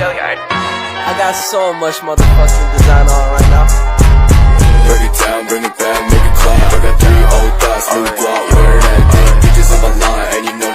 I got so much motherfucking design on right now. Break it down, bring it back, make it clap. I got 3 old thoughts, new guap, wear that thing. Bitches on my line, and you know.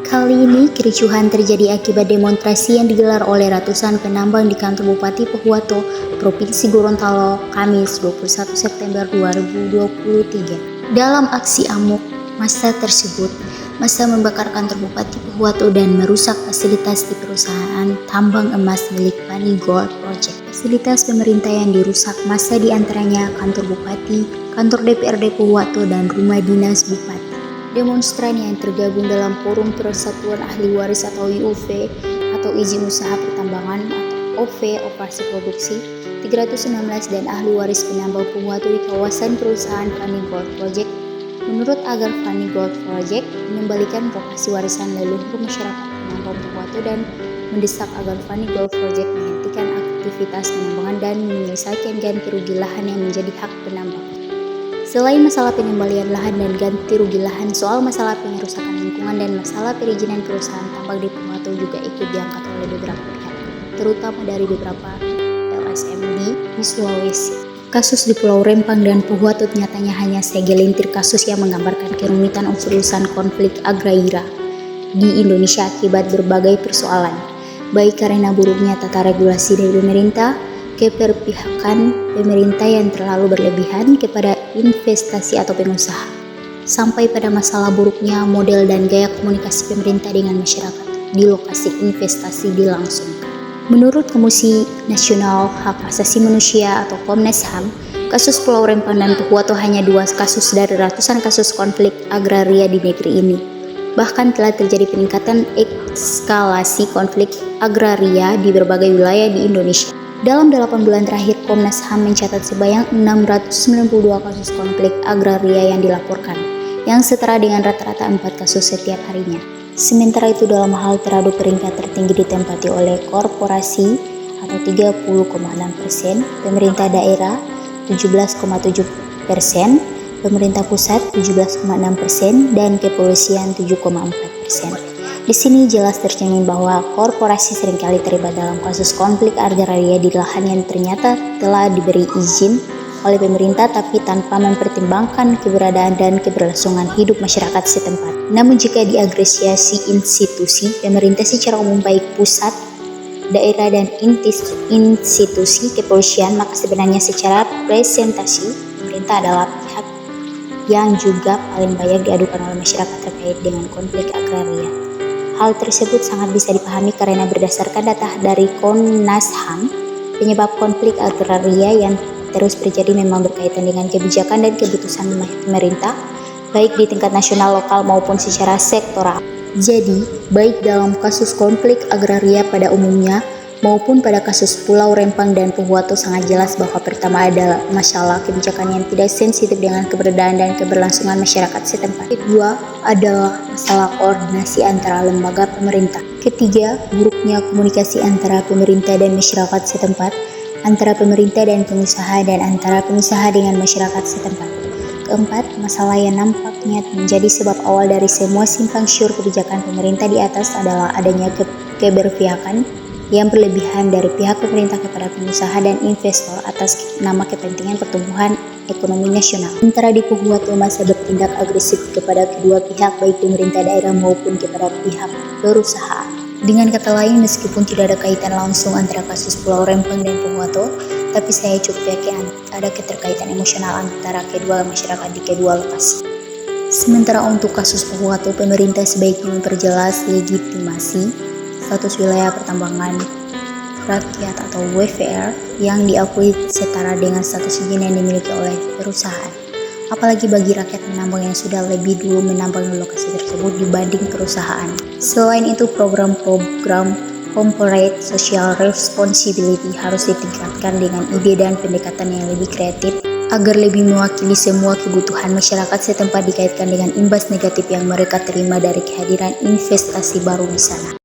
Kali ini kericuhan terjadi akibat demonstrasi yang digelar oleh ratusan penambang di kantor Bupati Pohuwato, Provinsi Gorontalo, Kamis 21 September 2023. Dalam aksi amuk massa tersebut, massa membakar kantor Bupati Pohuwato dan merusak fasilitas di perusahaan tambang emas milik Fani Gold Project. Fasilitas pemerintah yang dirusak massa diantaranya kantor Bupati, kantor DPRD Pohuwato, dan rumah dinas Bupati. Demonstran yang tergabung dalam Forum Persatuan Ahli Waris atau IUV atau Izin Usaha Pertambangan atau OV Operasi Produksi 316 dan ahli waris penambang Pohuwato di kawasan perusahaan Fani Gold Project menurut agar Fani Gold Project mengembalikan lokasi warisan leluhur masyarakat penambang Pohuwato dan mendesak agar Fani Gold Project menghentikan aktivitas penambangan dan menyelesaikan ganti rugi lahan yang menjadi hak penambang. Selain masalah pengembalian lahan dan ganti rugi lahan, soal masalah pengerusakan lingkungan dan masalah perizinan perusahaan tambang di Pohuwato juga ikut diangkat oleh beberapa pihak, terutama dari beberapa LSM di Sulawesi. Kasus di Pulau Rempang dan Pohuwato nyatanya hanya segelintir kasus yang menggambarkan kerumitan urusan konflik agraria di Indonesia akibat berbagai persoalan, baik karena buruknya tata regulasi dari pemerintah, keberpihakan pemerintah yang terlalu berlebihan kepada investasi atau pengusaha, sampai pada masalah buruknya model dan gaya komunikasi pemerintah dengan masyarakat di lokasi investasi dilangsungkan. Menurut Komisi Nasional Hak Asasi Manusia atau Komnas HAM, kasus Pulau Rempang dan Pohuwato hanya 2 kasus dari ratusan kasus konflik agraria di negeri ini. Bahkan telah terjadi peningkatan eskalasi konflik agraria di berbagai wilayah di Indonesia. Dalam 8 bulan terakhir, Komnas HAM mencatat sebanyak 692 kasus konflik agraria yang dilaporkan, yang setara dengan rata-rata 4 kasus setiap harinya. Sementara itu dalam hal terhadap peringkat tertinggi ditempati oleh korporasi atau 30,6%, pemerintah daerah 17,7%, pemerintah pusat 17,6%, dan kepolisian 7,4%. Di sini jelas tercermin bahwa korporasi seringkali terlibat dalam kasus konflik agraria di lahan yang ternyata telah diberi izin oleh pemerintah tapi tanpa mempertimbangkan keberadaan dan keberlangsungan hidup masyarakat setempat. Namun jika diagresiasi institusi pemerintah secara umum baik pusat, daerah, dan institusi kepolisian, maka sebenarnya secara presentasi pemerintah adalah pihak yang juga paling banyak diadukan oleh masyarakat terkait dengan konflik agraria. Hal tersebut sangat bisa dipahami karena berdasarkan data dari Komnas HAM, penyebab konflik agraria yang terus terjadi memang berkaitan dengan kebijakan dan keputusan pemerintah, baik di tingkat nasional, lokal, maupun secara sektoral. Jadi, baik dalam kasus konflik agraria pada umumnya, maupun pada kasus Pulau Rempang dan Pohuwato sangat jelas bahwa pertama adalah masalah kebijakan yang tidak sensitif dengan keberadaan dan keberlangsungan masyarakat setempat. Kedua adalah masalah koordinasi antara lembaga pemerintah. Ketiga, buruknya komunikasi antara pemerintah dan masyarakat setempat, antara pemerintah dan pengusaha, dan antara pengusaha dengan masyarakat setempat. Keempat, masalah yang nampaknya menjadi sebab awal dari semua simpang siur kebijakan pemerintah di atas adalah adanya keberpihakan yang berlebihan dari pihak pemerintah kepada pengusaha dan investor atas nama kepentingan pertumbuhan ekonomi nasional. Sementara di Pohuwato massa bertindak agresif kepada kedua pihak baik pemerintah daerah maupun kepada pihak perusahaan. Dengan kata lain, meskipun tidak ada kaitan langsung antara kasus Pulau Rempang dan Pohuwato, tapi saya cukup yakin ada keterkaitan emosional antara kedua masyarakat di kedua lokasi. Sementara untuk kasus Pohuwato, pemerintah sebaiknya memperjelas legitimasi status wilayah pertambangan rakyat atau WVR yang diakui setara dengan status izin yang dimiliki oleh perusahaan, apalagi bagi rakyat menambang yang sudah lebih dulu menambang di lokasi tersebut dibanding perusahaan. Selain itu, program-program corporate social responsibility harus ditingkatkan dengan ide dan pendekatan yang lebih kreatif agar lebih mewakili semua kebutuhan masyarakat setempat dikaitkan dengan imbas negatif yang mereka terima dari kehadiran investasi baru di sana.